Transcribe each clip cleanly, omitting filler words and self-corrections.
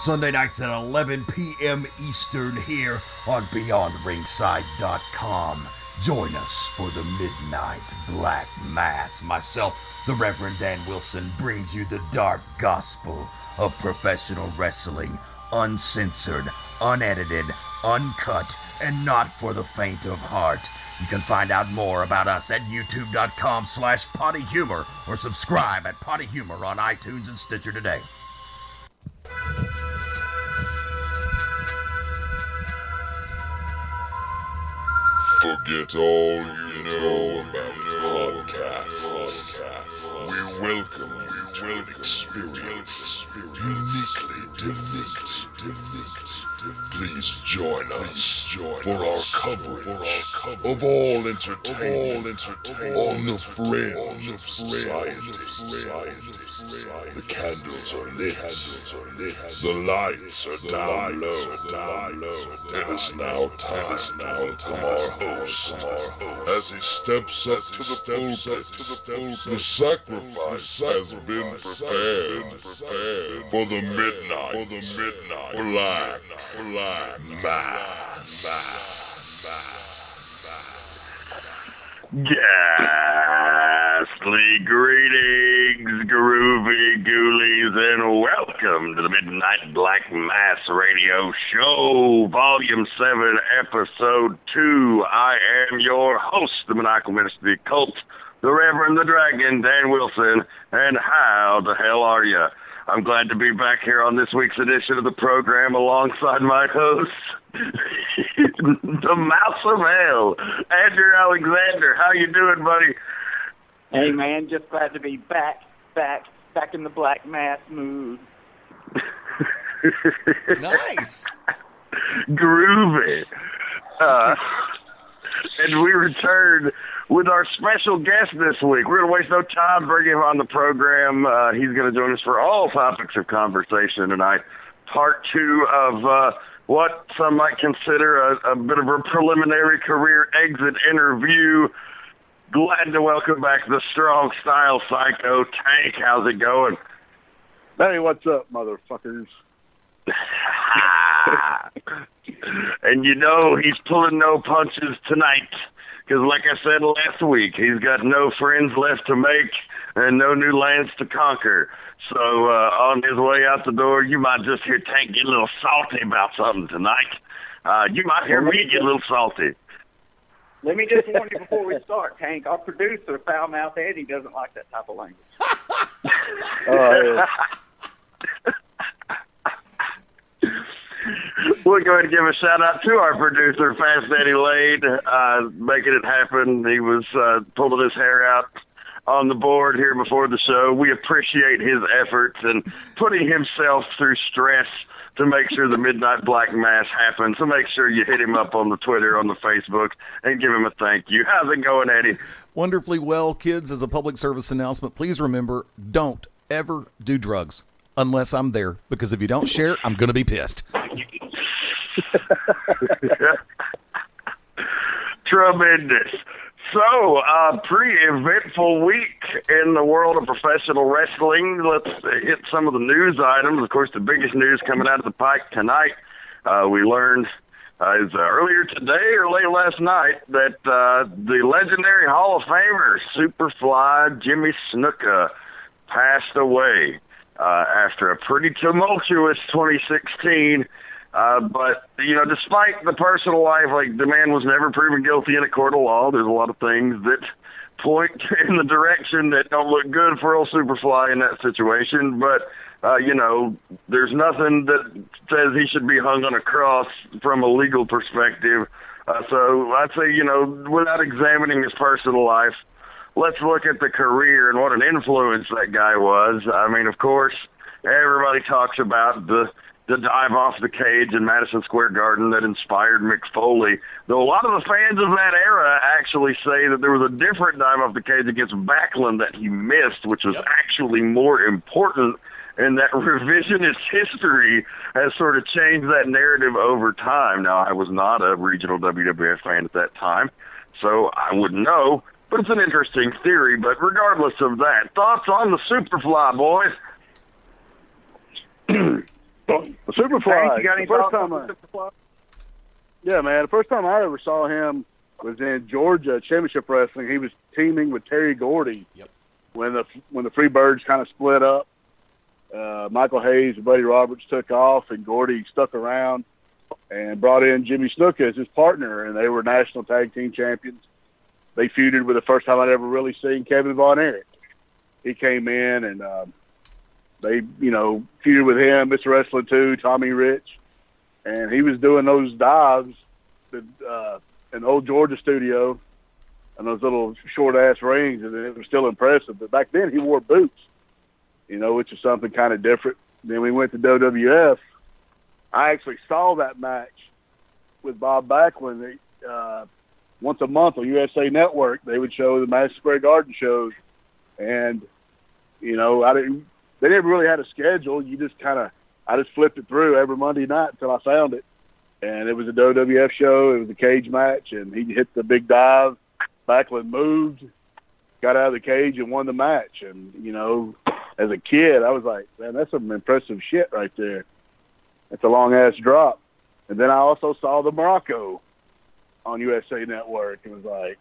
Sunday nights at 11 p.m. Eastern here on BeyondRingside.com. Join us for the Midnight Black Mass. Myself, the Reverend Dan Wilson, brings you the dark gospel of professional wrestling, uncensored, unedited, uncut, and not for the faint of heart. You can find out more about us at youtube.com/pottyhumor or subscribe at Potty Humor on iTunes and Stitcher today. Forget all you know about podcasts. We welcome you to an experience uniquely different. Please join us for our coverage of all entertainment on the fringe of society. The candles are lit, the lights are down low. It is now time to welcome our host as he steps up to the pulpit. The sacrifice has been prepared for the midnight Black Mass. Ghastly greetings, groovy ghoulies, and welcome to the Midnight Black Mass Radio Show, Volume 7, Episode 2. I am your host, the Maniacal Minister of the Occult, the Reverend the Dragon, Dan Wilson, and how the hell are you? I'm glad to be back here on this week's edition of the program alongside my host, the Mouse of Hell, Andrew Alexander. How you doing, buddy? Hey, man, just glad to be back in the Black Mass mood. Nice. Groovy. And we return with our special guest this week. We're going to waste no time bringing him on the program. He's going to join us for all topics of conversation tonight. Part 2 of what some might consider a bit of a preliminary career exit interview. Glad to welcome back the strong style psycho Tank. How's it going? Hey, what's up, motherfuckers? And you know he's pulling no punches tonight. Because like I said last week, he's got no friends left to make and no new lands to conquer. So on his way out the door, you might just hear Tank get a little salty about something tonight. You might hear me get a little salty. Let me just warn you before we start, Tank. Our producer, Foulmouth Eddie, doesn't like that type of language. We'll go ahead and give a shout-out to our producer, Fast Eddie Layne, making it happen. He was pulling his hair out on the board here before the show. We appreciate his efforts and putting himself through stress to make sure the Midnight Black Mass happens. So make sure you hit him up on the Twitter, on the Facebook, and give him a thank you. How's it going, Eddie? Wonderfully well, kids. As a public service announcement, please remember, don't ever do drugs unless I'm there, because if you don't share, I'm going to be pissed. Tremendous. So, pretty eventful week in the world of professional wrestling. Let's hit some of the news items. Of course, the biggest news coming out of the pike tonight, we learned earlier today or late last night that the legendary Hall of Famer, Superfly Jimmy Snuka, passed away after a pretty tumultuous 2016. But, you know, despite the personal life, like, the man was never proven guilty in a court of law. There's a lot of things that point in the direction that don't look good for old Superfly in that situation. But, you know, there's nothing that says he should be hung on a cross from a legal perspective. So I'd say, you know, without examining his personal life, let's look at the career and what an influence that guy was. I mean, of course, everybody talks about the dive off the cage in Madison Square Garden that inspired Mick Foley. Though a lot of the fans of that era actually say that there was a different dive off the cage against Backlund that he missed, which was actually more important, and that revisionist history has sort of changed that narrative over time. Now, I was not a regional WWF fan at that time, so I wouldn't know, but it's an interesting theory. But regardless of that, thoughts on the Superfly, boys? Superfly. Hank, you got any the first thoughts time on Superfly? Yeah, man. The first time I ever saw him was in Georgia Championship Wrestling. He was teaming with Terry Gordy. Yep. When the Freebirds kind of split up. Michael Hayes and Buddy Roberts took off, and Gordy stuck around and brought in Jimmy Snuka as his partner, and they were national tag team champions. They feuded with the first time I'd ever really seen Kevin Von Erich. He came in, and they, feuded with him, Mr. Wrestling 2, Tommy Rich, and he was doing those dives in the old Georgia studio and those little short-ass rings, and it was still impressive. But back then, he wore boots, which is something kind of different. Then we went to WWF. I actually saw that match with Bob Backlund. Once a month on USA Network, they would show the Madison Square Garden shows. And, they never really had a schedule. I just flipped it through every Monday night until I found it. And it was a WWF show. It was a cage match, and he hit the big dive. Backlund moved, got out of the cage, and won the match. And, as a kid, I was like, man, that's some impressive shit right there. That's a long-ass drop. And then I also saw the Morocco on USA Network. It was like,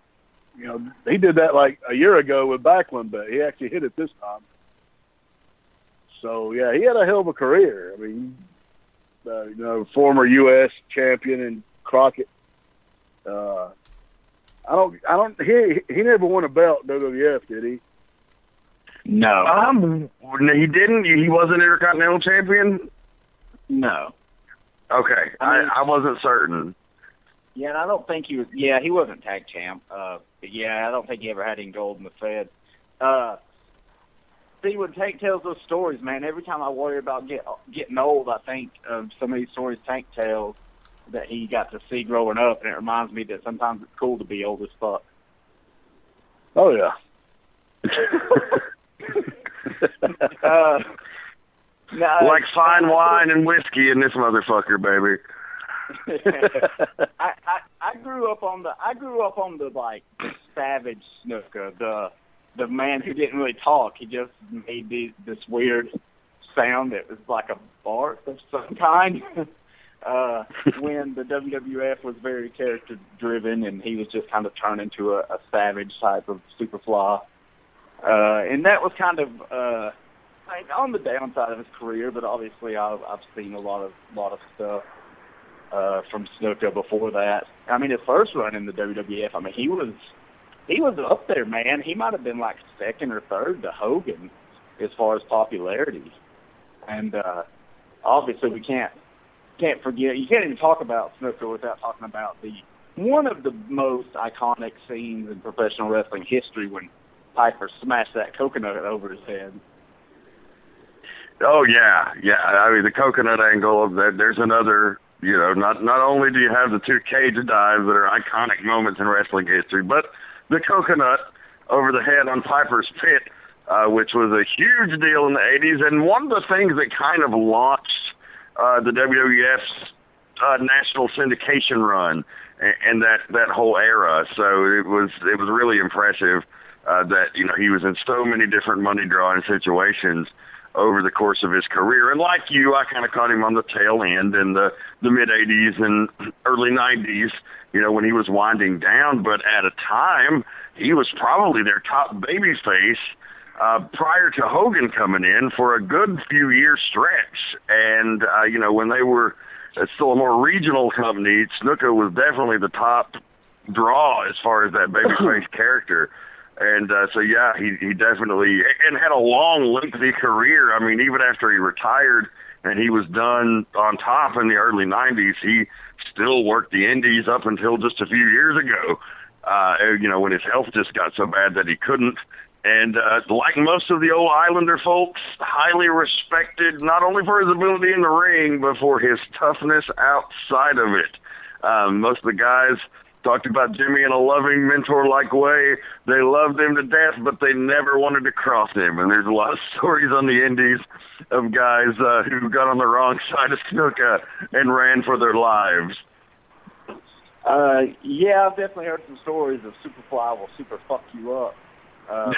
he did that like a year ago with Backlund, but he actually hit it this time. So, yeah, he had a hell of a career. I mean, former U.S. champion in Crockett. He never won a belt in WWF, did he? No. He didn't? He wasn't Intercontinental Champion? No. Okay. I wasn't certain. Yeah, and I don't think he was. Yeah, he wasn't tag champ. But yeah, I don't think he ever had any gold in the Fed. See, when Tank tells those stories, man, every time I worry about getting old, I think of some of these stories Tank tells that he got to see growing up, and it reminds me that sometimes it's cool to be old as fuck. Oh yeah. Like fine wine and whiskey in this motherfucker, baby. I grew up on the like savage Snuka, the man who didn't really talk. He just made this weird sound that was like a bark of some kind. When the WWF was very character driven, and he was just kind of turned into a savage type of Superfly, and that was kind of on the downside of his career. But obviously, I've seen a lot of stuff from Snuka before that. I mean, his first run in the WWF, I mean, he was up there, man. He might have been like second or third to Hogan as far as popularity. And obviously, we can't forget. You can't even talk about Snuka without talking about one of the most iconic scenes in professional wrestling history when Piper smashed that coconut over his head. Oh yeah. I mean, the coconut angle of that. There's another. Not only do you have the two cage dives that are iconic moments in wrestling history, but the coconut over the head on Piper's Pit, which was a huge deal in the 80s, and one of the things that kind of launched the WWF's national syndication run and that whole era. So it was really impressive that he was in so many different money drawing situations over the course of his career. And like you, I kind of caught him on the tail end in the mid-'80s and early '90s, when he was winding down. But at a time, he was probably their top babyface prior to Hogan coming in for a good few year stretch. And, when they were still a more regional company, Snuka was definitely the top draw as far as that babyface character. And he definitely and had a long, lengthy career. I mean, even after he retired and he was done on top in the early '90s, he still worked the indies up until just a few years ago. When his health just got so bad that he couldn't. And like most of the old Islander folks, highly respected not only for his ability in the ring, but for his toughness outside of it. Most of the guys talked about Jimmy in a loving, mentor-like way. They loved him to death, but they never wanted to cross him. And there's a lot of stories on the indies of guys who got on the wrong side of Snuka and ran for their lives. Yeah, I've definitely heard some stories of Superfly will super fuck you up. But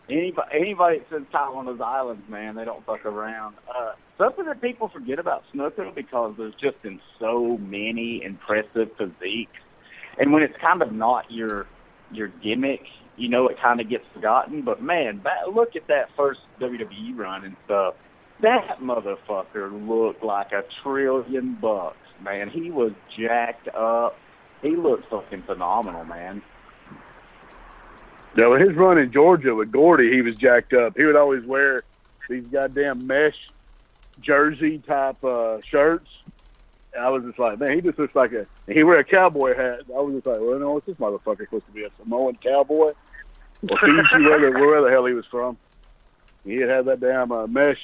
Anybody that spends time on those islands, man, they don't fuck around. Something that people forget about snooker because there's just been so many impressive physiques, and when it's kind of not your gimmick, you know, it kind of gets forgotten. But man, look at that first WWE run and stuff. That motherfucker looked like $1 trillion, man. He was jacked up. He looked fucking phenomenal, man. Yeah, well, his run in Georgia with Gordy, he was jacked up. He would always wear these goddamn mesh jersey type shirts. And I was just like, man, he just looks like he wear a cowboy hat. I was just like, well, no, what's this motherfucker supposed to be, a Samoan cowboy? Or Fiji, where the hell he was from. He had that damn mesh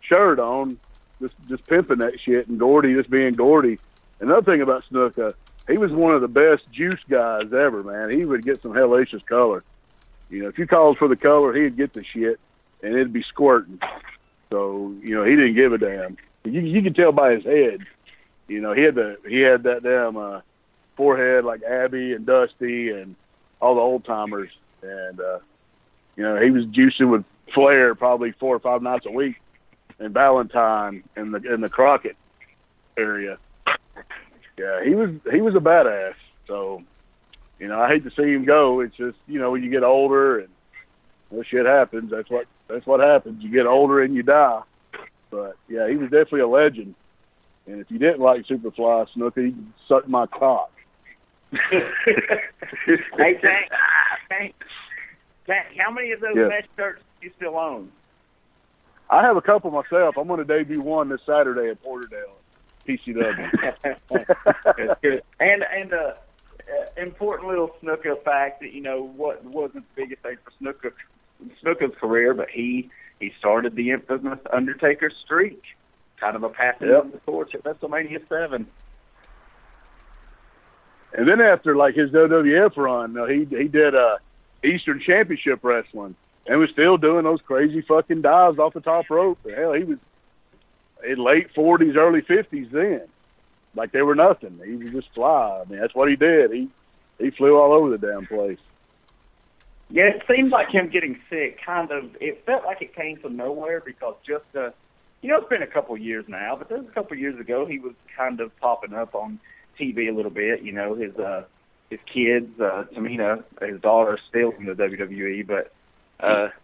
shirt on, just pimping that shit, and Gordy just being Gordy. Another thing about Snuka, he was one of the best juice guys ever, man. He would get some hellacious color. You know, if you called for the color, he'd get the shit, and it'd be squirting. So, you know, he didn't give a damn. You could tell by his head. You know, he had that damn forehead like Abby and Dusty and all the old timers, and you know, he was juicing with Flair probably 4 or 5 nights a week, and Valentine in the Crockett area. Yeah, he was a badass. So, you know, I hate to see him go. It's just, you know, when you get older and well, shit happens. That's what happens. You get older and you die. But yeah, he was definitely a legend. And if you didn't like Superfly Snuka, you could suck my cock. Hey, Tank, how many of those mesh shirts do you still own? I have a couple myself. I'm going to debut one this Saturday at Porterdale, PCW. That's good. And important little Snuka fact that, you know, what wasn't the biggest thing for Snuka's career, but he started the infamous Undertaker streak, kind of a passing of the torch at WrestleMania 7. And then after like his WWF run, he did Eastern Championship Wrestling and was still doing those crazy fucking dives off the top rope. Hell, he was in late 40s, early 50s then. Like they were nothing. He was just fly. I mean, that's what he did. He flew all over the damn place. Yeah, it seems like him getting sick it felt like it came from nowhere because just, you know, it's been a couple of years now, but there's a couple of years ago he was kind of popping up on TV a little bit. You know, his kids, Tamina, his daughter, still in the WWE, but,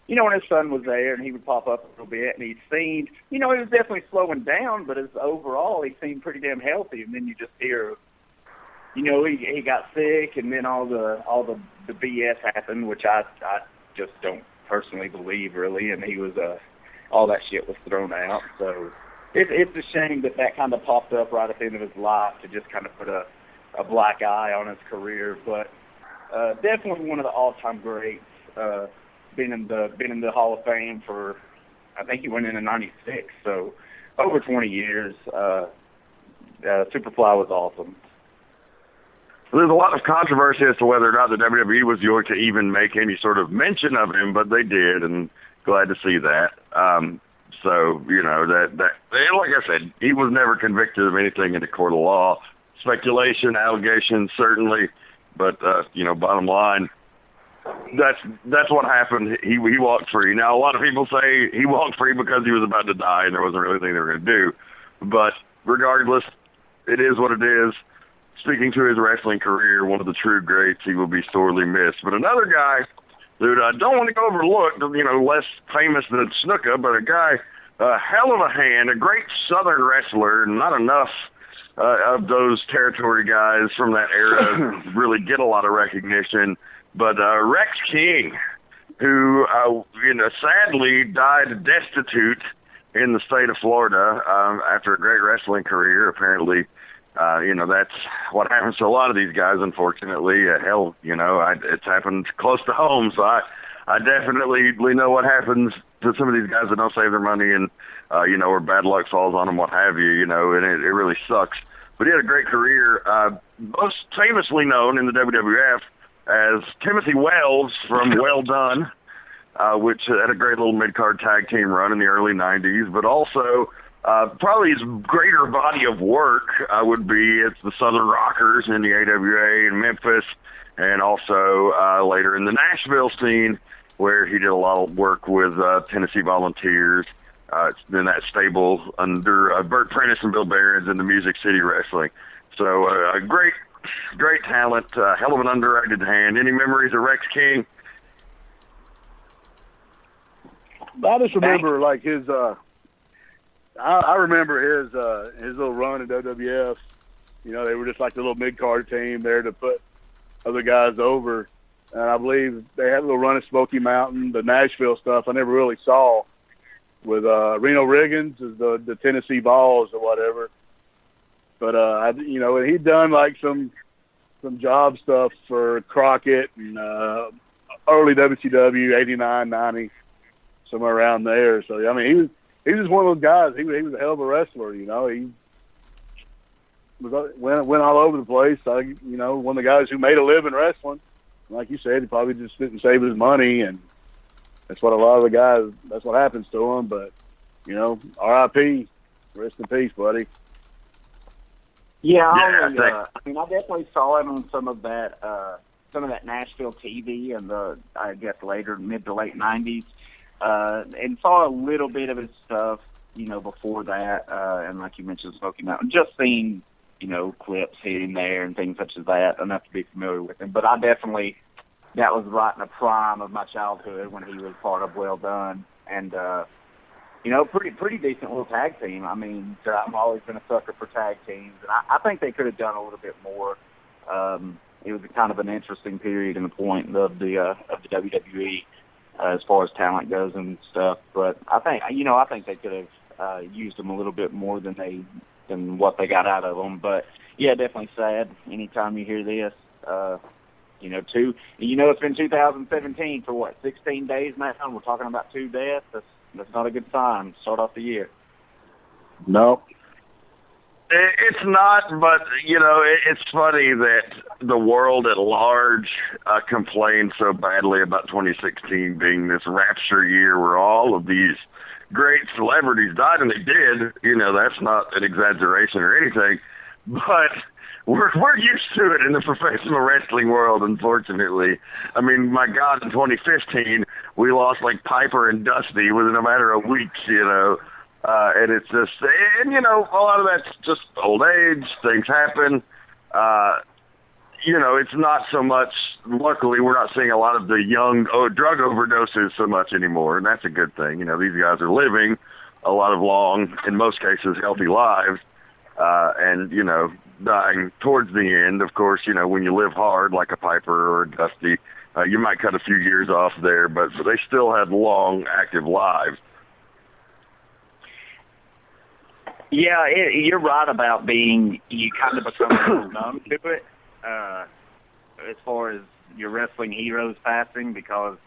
you know, when his son was there and he would pop up a little bit and he seemed, you know, he was definitely slowing down, but overall he seemed pretty damn healthy. And then you just hear, you know, he got sick, and then all the BS happened, which I just don't personally believe really, and he was all that shit was thrown out. So it's a shame that kind of popped up right at the end of his life to just kind of put a black eye on his career. But definitely one of the all-time greats. Been in the Hall of Fame for, I think he went in '96, so over 20 years. Superfly was awesome. There's a lot of controversy as to whether or not the WWE was going to even make any sort of mention of him, but they did, and glad to see that. So, you know, that like I said, he was never convicted of anything in the court of law. Speculation, allegations, certainly, but, you know, bottom line, that's what happened. He walked free. Now, a lot of people say he walked free because he was about to die and there wasn't really anything they were going to do. But regardless, it is what it is. Speaking to his wrestling career, one of the true greats, he will be sorely missed. But another guy that I don't want to go overlooked, you know, less famous than Snuka, but a guy, a hell of a hand, a great Southern wrestler, not enough of those territory guys from that era really get a lot of recognition. But Rex King, who, you know, sadly died destitute in the state of Florida after a great wrestling career. Apparently, you know, that's what happens to a lot of these guys, unfortunately. Hell, you know, it's happened close to home, so I definitely know what happens to some of these guys that don't save their money and, you know, or bad luck falls on them, what have you, you know, and it really sucks. But he had a great career, most famously known in the WWF as Timothy Wells from Well Done, which had a great little mid-card tag team run in the early 90s, but also Probably his greater body of work would be it's the Southern Rockers in the AWA in Memphis, and also later in the Nashville scene, where he did a lot of work with Tennessee Volunteers. It's been that stable under Burt Prentice and Bill Behrens in the Music City Wrestling. So a great talent, hell of an underrated hand. Any memories of Rex King? I just remember like his. I remember his little run in WWF. You know, they were just like the little mid card team there to put other guys over. And I believe they had a little run at Smoky Mountain. The Nashville stuff I never really saw with Reno Riggins as the Tennessee Balls or whatever. But you know, he'd done like some job stuff for Crockett and early WCW, 89, 90, somewhere around there. So I mean, he was just one of those guys. He was a hell of a wrestler. You know, he went all over the place. You know, one of the guys who made a living wrestling. Like you said, he probably just didn't save his money, and that's what a lot of the guys. That's what happens to them. But you know, R.I.P. Rest in peace, buddy. Yeah, I mean, I definitely saw him on some of that Nashville TV in the, I guess, later mid to late '90s, and saw a little bit of his stuff, you know, before that, and like you mentioned, Smoky Mountain. Just seen, you know, clips here and there and things such as that, enough to be familiar with him. But I definitely, that was right in the prime of my childhood when he was part of Well Done, and you know, pretty decent little tag team. I mean, I've always been a sucker for tag teams, and I think they could have done a little bit more. It was kind of an interesting period in the point of the WWE as far as talent goes and stuff. But I think they could have used them a little bit more than what they got out of them. But yeah, definitely sad. Anytime you hear this, you know, it's been 2017 for what, 16 days now, and we're talking about 2 deaths. That's not a good sign to start off the year. No. It's not, but, you know, it's funny that the world at large complained so badly about 2016 being this rapture year where all of these great celebrities died, and they did. You know, that's not an exaggeration or anything, but we're used to it in the professional wrestling world, unfortunately. I mean, my God, in 2015, we lost like Piper and Dusty within a matter of weeks, you know. And it's just, and you know, a lot of that's just old age, things happen. You know, it's not so much, luckily, we're not seeing a lot of the young drug overdoses so much anymore, and that's a good thing. You know, these guys are living a lot of long, in most cases, healthy lives, and, you know, dying towards the end. Of course, you know, when you live hard like a Piper or a Dusty, you might cut a few years off there, but they still had long, active lives. Yeah, you're right about you kind of become a little numb to it as far as your wrestling heroes passing, because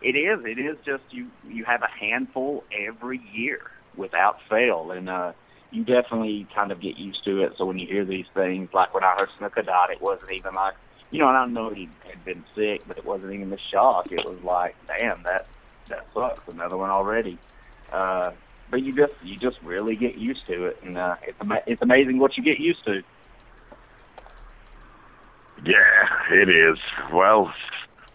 it is just you have a handful every year without fail, and you definitely kind of get used to it. So when you hear these things, like when I heard Snuka died, it wasn't even like, you know, and I know he had been sick, but it wasn't even the shock. It was like, damn, that sucks, another one already. But you just really get used to it, and it's amazing what you get used to. Yeah, it is. Well,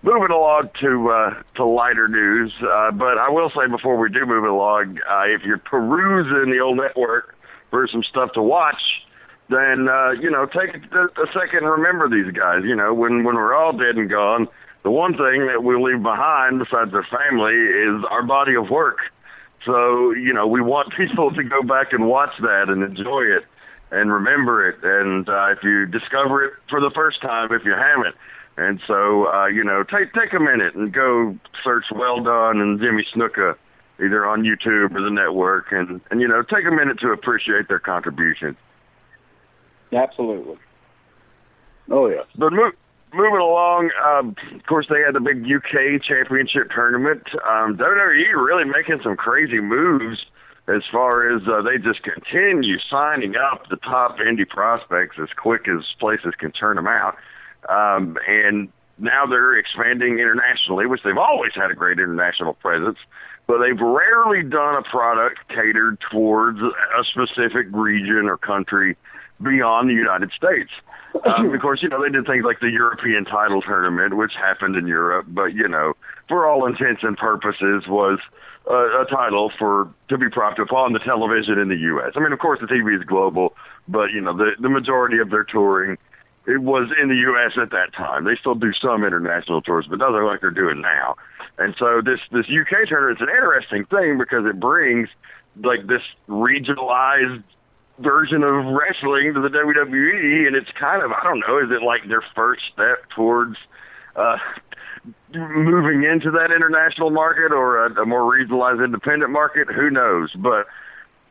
moving along to lighter news, but I will say before we do move along, if you're perusing the old network for some stuff to watch, then you know, take a second and remember these guys. You know, when we're all dead and gone, the one thing that we'll leave behind besides our family is our body of work. So, you know, we want people to go back and watch that and enjoy it and remember it. And if you discover it for the first time, if you haven't. And so, you know, take a minute and go search Well Done and Jimmy Snuka, either on YouTube or the network. And you know, take a minute to appreciate their contribution. Absolutely. Oh, yeah. But moving along, of course, they had the big UK Championship tournament. WWE really making some crazy moves as far as they just continue signing up the top indie prospects as quick as places can turn them out. And now they're expanding internationally, which they've always had a great international presence. but they've rarely done a product catered towards a specific region or country beyond the United States. Of course, you know, they did things like the European title tournament, which happened in Europe, but, you know, for all intents and purposes was a title to be propped up on the television in the U.S. I mean, of course, the TV is global, but, you know, the majority of their touring, it was in the U.S. at that time. They still do some international tours, but nothing like they're doing now. And so this UK tournament is an interesting thing because it brings, like, this regionalized version of wrestling to the WWE, and it's kind of, I don't know, is it like their first step towards moving into that international market or a more regionalized independent market? Who knows? But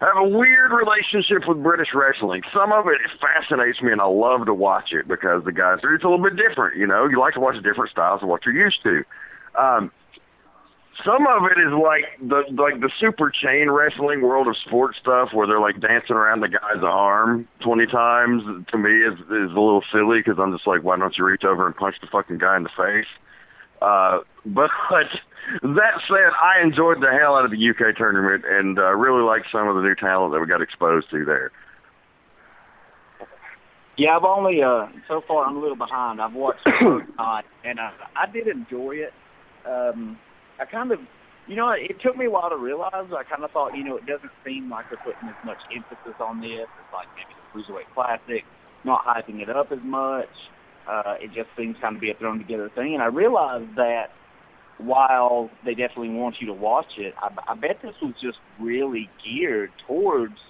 I have a weird relationship with British wrestling. Some of it fascinates me, and I love to watch it because the guys are, it's a little bit different, you know? You like to watch different styles of what you're used to. Some of it is like the super chain wrestling world of sports stuff where they're like dancing around the guy's arm 20 times. To me, is a little silly because I'm just like, why don't you reach over and punch the fucking guy in the face? But that said, I enjoyed the hell out of the UK tournament and really liked some of the new talent that we got exposed to there. Yeah, I've only so far I'm a little behind. I've watched the night, and I did enjoy it. I kind of, you know, it took me a while to realize. I kind of thought, you know, it doesn't seem like they're putting as much emphasis on this. It's like maybe the Cruiserweight Classic, not hyping it up as much. It just seems kind of be a thrown together thing. And I realized that while they definitely want you to watch it, I bet this was just really geared towards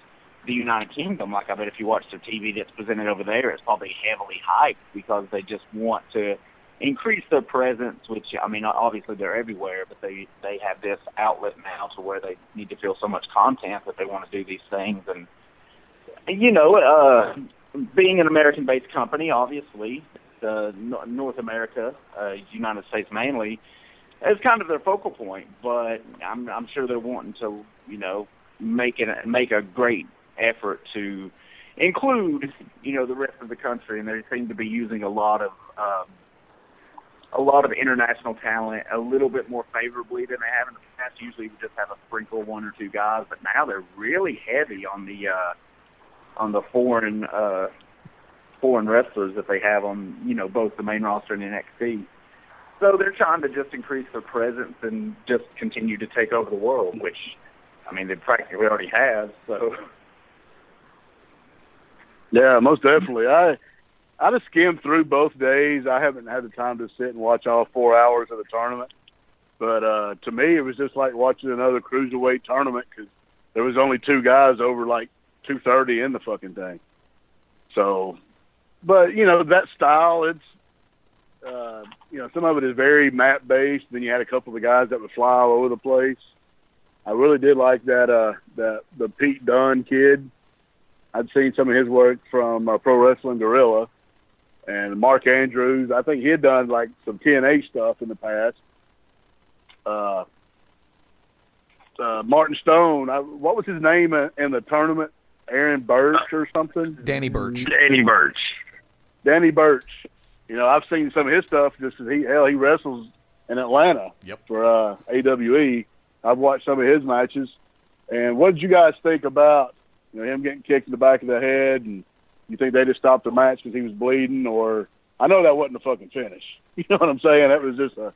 the United Kingdom. Like, I bet if you watch the TV that's presented over there, it's probably heavily hyped because they just want to increase their presence, which, I mean, obviously they're everywhere, but they have this outlet now to where they need to fill so much content that they want to do these things. And, you know, being an American-based company, obviously, North America, United States mainly, is kind of their focal point, but I'm sure they're wanting to, you know, make a great effort to include, you know, the rest of the country, and they seem to be using a lot of international talent a little bit more favorably than they have in the past. Usually we just have a sprinkle, one or two guys, but now they're really heavy on the foreign wrestlers that they have on, you know, both the main roster and NXT. So they're trying to just increase their presence and just continue to take over the world, which, I mean, they practically already have. So, yeah, most definitely. I just skimmed through both days. I haven't had the time to sit and watch all 4 hours of the tournament. But to me, it was just like watching another cruiserweight tournament because there was only two guys over like 230 in the fucking thing. So, but, you know, that style, it's, you know, some of it is very map-based. Then you had a couple of the guys that would fly all over the place. I really did like the Pete Dunne kid. I'd seen some of his work from Pro Wrestling Guerrilla. And Mark Andrews, I think he had done like some TNA stuff in the past. Martin Stone, what was his name in the tournament? Aaron Birch or something? Danny Birch. Danny Birch. You know, I've seen some of his stuff. Just as he wrestles in Atlanta for AWE. I've watched some of his matches. And what did you guys think about, you know, him getting kicked in the back of the head? And you think they just stopped the match because he was bleeding? Or I know that wasn't a fucking finish. You know what I'm saying? That was just a...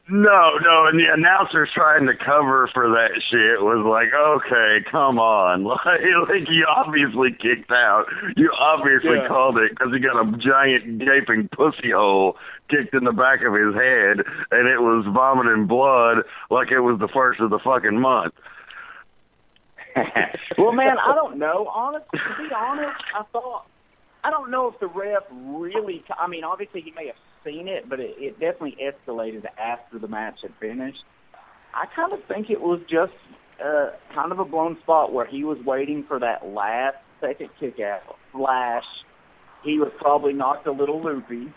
No, and the announcers trying to cover for that shit was like, okay, come on. Like you obviously kicked out. You obviously called it because he got a giant gaping pussy hole kicked in the back of his head, and it was vomiting blood like it was the first of the fucking month. Well, man, I don't know. To be honest, I don't know if the ref really, I mean, obviously he may have seen it, but it definitely escalated after the match had finished. I kind of think it was just kind of a blown spot where he was waiting for that last second kick out flash. He was probably knocked a little loopy,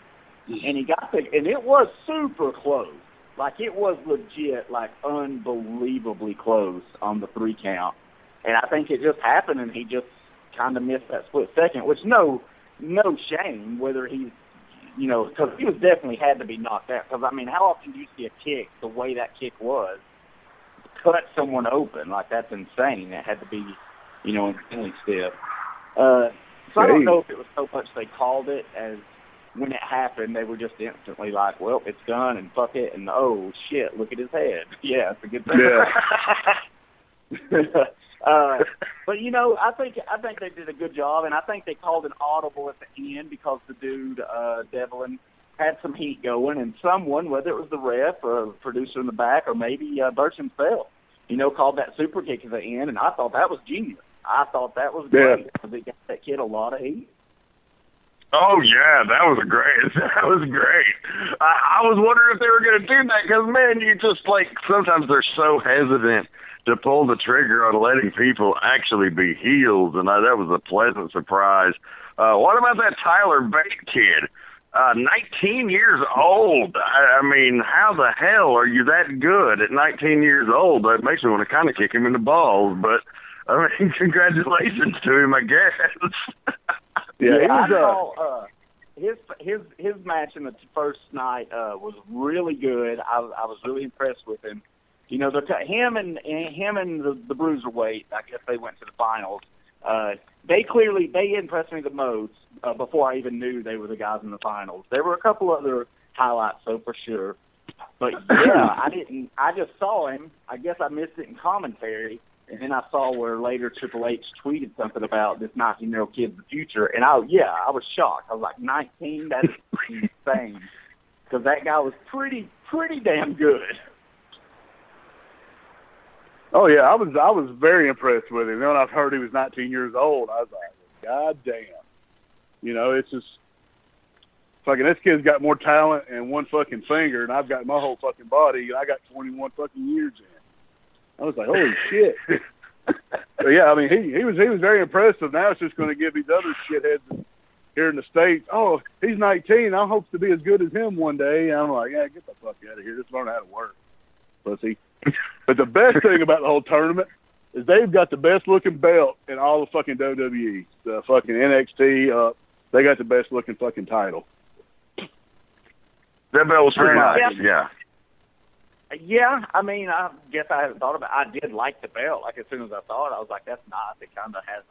and he got there, and it was super close. Like, it was legit, like, unbelievably close on the 3 count. And I think it just happened, and he just kind of missed that split second, which no shame whether he's, you know, because he was definitely had to be knocked out. Because, I mean, how often do you see a kick the way that kick was, cut someone open. Like, that's insane. It had to be, insanely stiff. So I don't know if it was so much they called it as when it happened, they were just instantly like, well, it's done, and fuck it, and oh, shit, look at his head. Yeah, it's a good thing. Yeah. But, I think they did a good job, and I think they called an audible at the end because the dude, Devlin, had some heat going, and someone, whether it was the ref or a producer in the back or maybe Birch himself, called that super kick at the end, and I thought that was genius. I thought that was great because it got that kid a lot of heat. Oh, yeah, that was great. That was great. I was wondering if they were going to do that because, man, you just, sometimes they're so hesitant to pull the trigger on letting people actually be healed, and that was a pleasant surprise. What about that Tyler Bate kid? 19 years old. I mean, how the hell are you that good at 19 years old? That makes me want to kind of kick him in the balls, but, I mean, congratulations to him, I guess. Yeah, I saw his match in the first night was really good. I was really impressed with him. Him and the Bruiserweight, I guess they went to the finals. They impressed me the most before I even knew they were the guys in the finals. There were a couple other highlights, though, for sure. But yeah, I just saw him. I guess I missed it in commentary. And then I saw where later Triple H tweeted something about this 19-year-old kid's the future. And I was shocked. I was like, 19? That's insane. Because that guy was pretty damn good. Oh, yeah, I was very impressed with him. Then when I heard he was 19 years old, I was like, God damn. It's just, fucking, this kid's got more talent and one fucking finger, and I've got my whole fucking body, and I got 21 fucking years in. I was like, holy shit. But yeah, I mean, he was very impressive. Now it's just going to give these other shitheads here in the States, oh, he's 19. I hope to be as good as him one day. And I'm like, yeah, get the fuck out of here. Just learn how to work, pussy. But the best thing about the whole tournament is they've got the best looking belt in all the fucking WWE. The fucking NXT, they got the best looking fucking title. That belt was pretty nice, yeah. Yeah, I mean, I guess I hadn't thought about it. I did like the belt. Like, as soon as I saw it, I was like, that's nice. It kind of has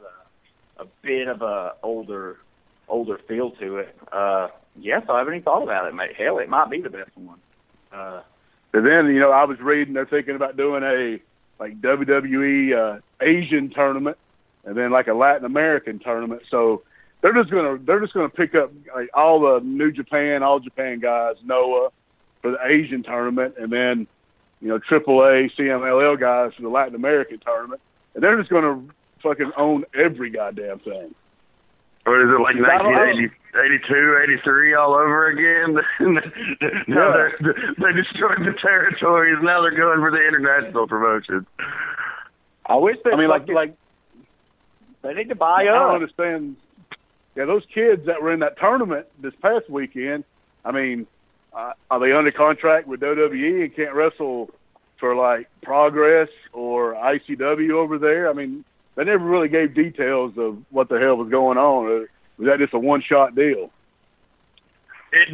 a bit of a older feel to it. Yeah, so I haven't even thought about it. Hell, it might be the best one. And then, I was reading they're thinking about doing a, WWE Asian tournament and then, a Latin American tournament. So they're just gonna pick up, all the New Japan, All Japan guys, Noah, for the Asian tournament, and then, AAA, CMLL guys for the Latin American tournament. And they're just going to fucking own every goddamn thing. What is it, 1982, 83 all over again? Now they destroyed the territories. Now they're going for the international promotion. I wish they they need to buy up. I don't understand. Yeah, those kids that were in that tournament this past weekend, I mean, are they under contract with WWE and can't wrestle for Progress or ICW over there? I mean, they never really gave details of what the hell was going on. Was that just a one-shot deal?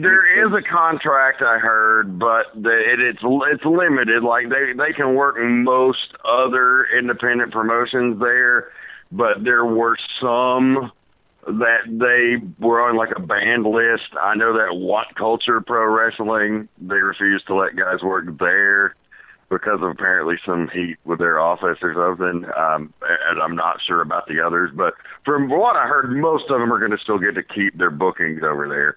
There is a contract, I heard, but it's limited. They can work most other independent promotions there, but there were some that they were on a banned list. I know that What Culture Pro Wrestling, they refused to let guys work there because of apparently some heat with their office or something. And I'm not sure about the others, but from what I heard, most of them are going to still get to keep their bookings over there.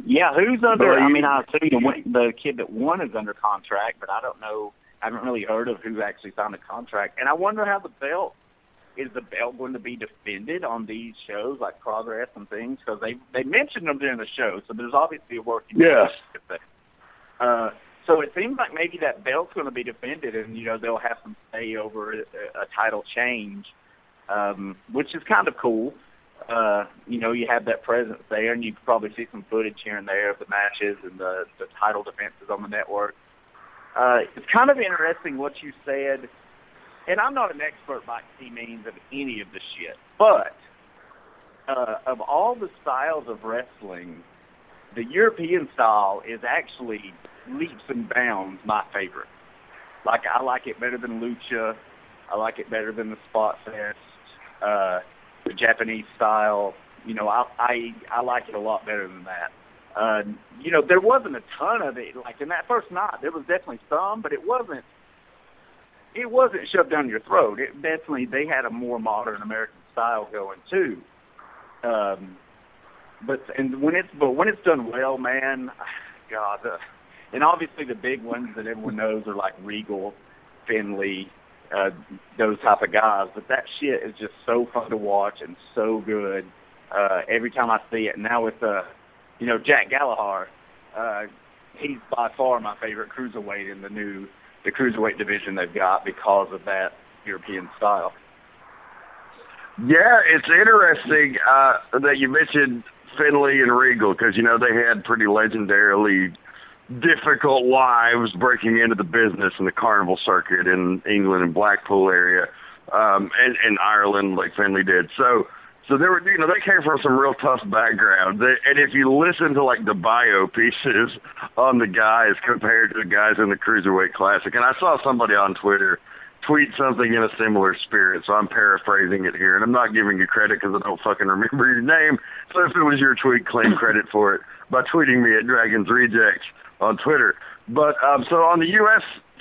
Yeah, who's under? I mean, I assume the kid that won is under contract, but I don't know. I haven't really heard of who actually signed a contract. And I wonder how is the belt going to be defended on these shows like Progress and things? Because they mentioned them during the show, so there's obviously a working relationship there. So it seems like maybe that belt's going to be defended, and they'll have some say over a title change, which is kind of cool. You have that presence there, and you can probably see some footage here and there of the matches and the title defenses on the network. It's kind of interesting what you said. And I'm not an expert by any means of any of the shit, but of all the styles of wrestling, the European style is actually leaps and bounds my favorite. Like, I like it better than Lucha. I like it better than the Spot Fest, the Japanese style. You know, I like it a lot better than that. You know, there wasn't a ton of it. Like, in that first night, there was definitely some, but it wasn't shoved down your throat. It definitely, they had a more modern American style going too. But when it's done well, man, God, and obviously the big ones that everyone knows are like Regal, Finley, those type of guys. But that shit is just so fun to watch and so good every time I see it. And now with you know, Jack Gallagher, he's by far my favorite cruiserweight in the cruiserweight division they've got because of that European style. Yeah, it's interesting that you mentioned Finley and Regal because, you know, they had pretty legendarily difficult lives breaking into the business in the carnival circuit in England and Blackpool area and Ireland like Finley did. So they were, you know, they came from some real tough backgrounds. And if you listen to like the bio pieces on the guys compared to the guys in the Cruiserweight Classic, and I saw somebody on Twitter tweet something in a similar spirit, so I'm paraphrasing it here, and I'm not giving you credit because I don't fucking remember your name. So if it was your tweet, claim credit for it by tweeting me at Dragons Rejects on Twitter. But so on the U.S.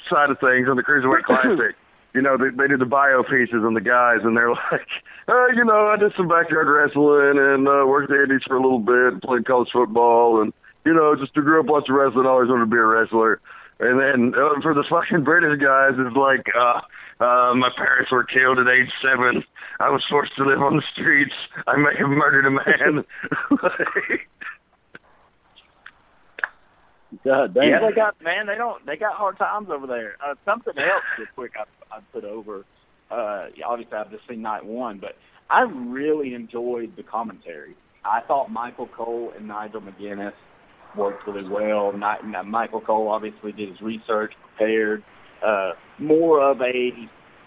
side of things, on the Cruiserweight Classic, you know, they did the bio pieces on the guys, and they're like, you know, I did some backyard wrestling and worked the Indies for a little bit, played college football, and, you know, just grew up watching wrestling, always wanted to be a wrestler. And then for the fucking British guys, it's like, my parents were killed at age 7. I was forced to live on the streets. I may have murdered a man. God damn. Yeah, they got hard times over there. Something else real quick I'd put over, obviously I've just seen night one, but I really enjoyed the commentary. I thought Michael Cole and Nigel McGuinness worked really well. Michael Cole obviously did his research, prepared, more of a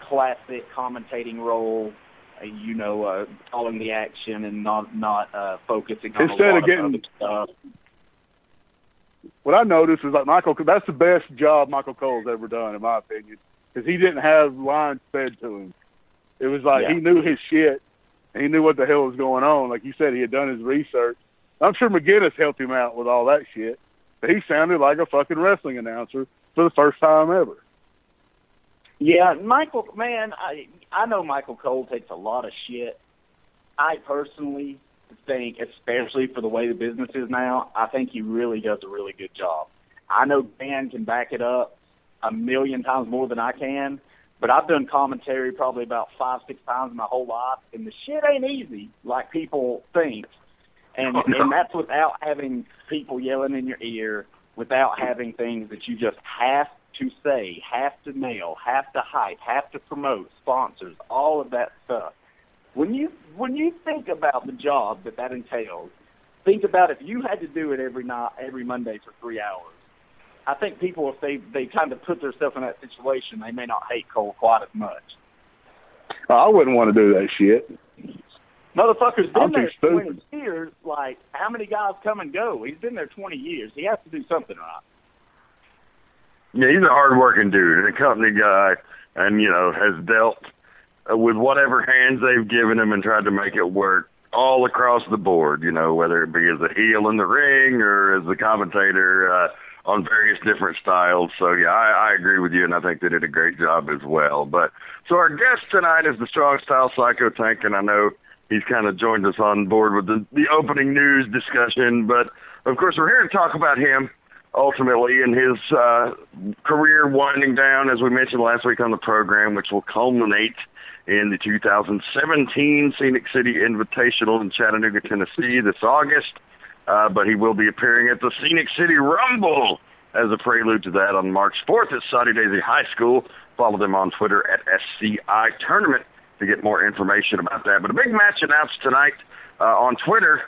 classic commentating role, you know, calling the action and not focusing on instead a lot of getting other stuff. What I noticed is like that's the best job Michael Cole's ever done, in my opinion, because he didn't have lines fed to him. It was like he knew his shit, and he knew what the hell was going on. Like you said, he had done his research. I'm sure McGuinness helped him out with all that shit, but he sounded like a fucking wrestling announcer for the first time ever. Yeah, Michael, man, I know Michael Cole takes a lot of shit. I personally think, especially for the way the business is now, I think he really does a really good job. I know Dan can back it up 1,000,000 times more than I can, but I've done commentary probably about 5-6 times in my whole life, and the shit ain't easy like people think. And that's without having people yelling in your ear, without having things that you just have to say, have to nail, have to hype, have to promote, sponsors, all of that stuff. When you think about the job that entails, think about if you had to do it every night, every Monday for 3 hours. I think people, if they kind of put themselves in that situation, they may not hate Cole quite as much. I wouldn't want to do that shit. Motherfucker's been there too 20 years. Like, how many guys come and go? He's been there 20 years. He has to do something right. Yeah, he's a hard-working dude and a company guy, and, you know, has dealt with whatever hands they've given him and tried to make it work all across the board, you know, whether it be as a heel in the ring or as a commentator on various different styles. So, yeah, I agree with you, and I think they did a great job as well. But so our guest tonight is the Strong Style Psycho Tank, and I know he's kind of joined us on board with the opening news discussion. But, of course, we're here to talk about him ultimately in his career winding down, as we mentioned last week on the program, which will culminate in the 2017 Scenic City Invitational in Chattanooga, Tennessee this August. But he will be appearing at the Scenic City Rumble as a prelude to that on March 4th at Saudi Daisy High School. Follow them on Twitter at SCI Tournament to get more information about that. But a big match announced tonight on Twitter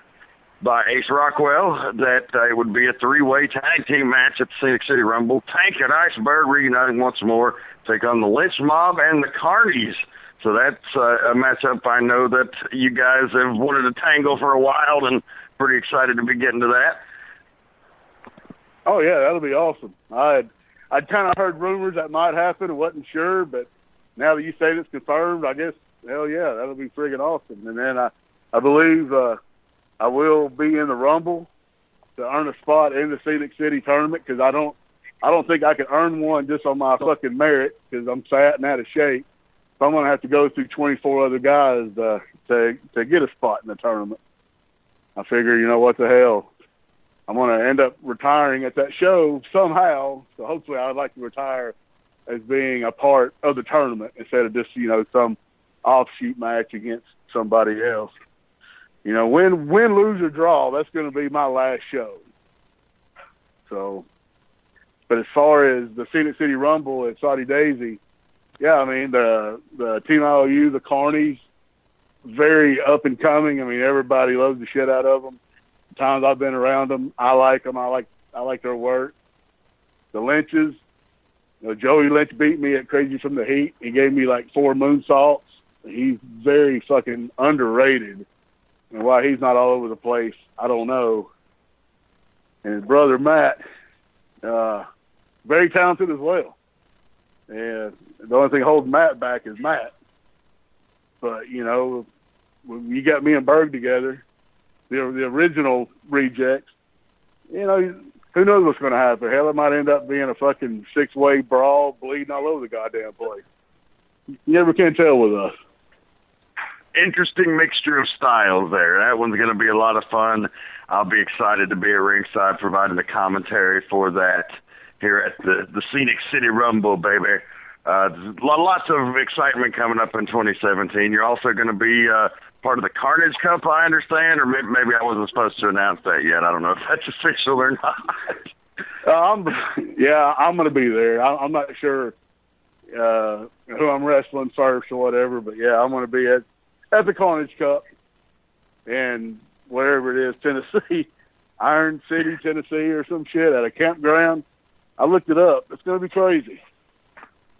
by Ace Rockwell that it would be a 3-way tag team match at the Scenic City Rumble. Tank and Iceberg reuniting once more, take on the Lynch Mob and the Carnies. So that's a matchup I know that you guys have wanted to tangle for a while, and pretty excited to be getting to that. Oh, yeah, that'll be awesome. I'd kind of heard rumors that might happen and wasn't sure, but now that you say it's confirmed, I guess, hell yeah, that'll be friggin' awesome. And then I believe I will be in the Rumble to earn a spot in the Scenic City tournament, because I don't think I can earn one just on my fucking merit, because I'm fat and out of shape. So I'm going to have to go through 24 other guys to get a spot in the tournament. I figure, you know, what the hell, I'm going to end up retiring at that show somehow. So hopefully I would like to retire as being a part of the tournament instead of just, you know, some offshoot match against somebody else. You know, win, lose, or draw, that's going to be my last show. So, but as far as the Scenic City Rumble at Saudi Daisy, yeah, I mean, the Team IOU, the Carnies, very up and coming. I mean, everybody loves the shit out of them. The times I've been around them, I like them. I like their work. The Lynches, you know, Joey Lynch beat me at Crazy from the Heat. He gave me like 4 moonsaults. He's very fucking underrated. And why he's not all over the place, I don't know. And his brother Matt, very talented as well. And the only thing holding Matt back is Matt. But, you know, when you got me and Berg together, the original rejects, you know, who knows what's going to happen? Hell, it might end up being a fucking 6-way brawl bleeding all over the goddamn place. You never can tell with us. Interesting mixture of styles there. That one's going to be a lot of fun. I'll be excited to be at ringside providing the commentary for that here at the Scenic City Rumble, baby. Lots of excitement coming up in 2017. You're also going to be part of the Carnage Cup, I understand, or maybe I wasn't supposed to announce that yet. I don't know if that's official or not. I'm going to be there. I'm not sure who I'm wrestling first or whatever, but yeah, I'm going to be at the Carnage Cup in wherever it is, Tennessee, Iron City, Tennessee, or some shit at a campground. I looked it up. It's going to be crazy.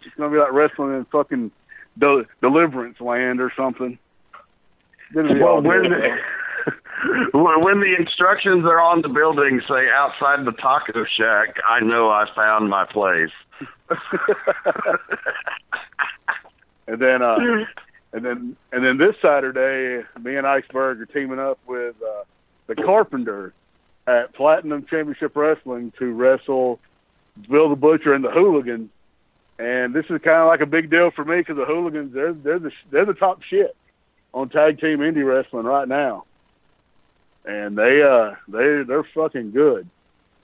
It's going to be like wrestling in fucking Deliverance Land or something. Well, when the instructions are on the building say outside the taco shack, I know I found my place. And then this Saturday, me and Iceberg are teaming up with the Carpenter at Platinum Championship Wrestling to wrestle Bill the Butcher and the Hooligans. And this is kind of like a big deal for me because the Hooligans, they're the top shit on tag team indie wrestling right now. And they're fucking good.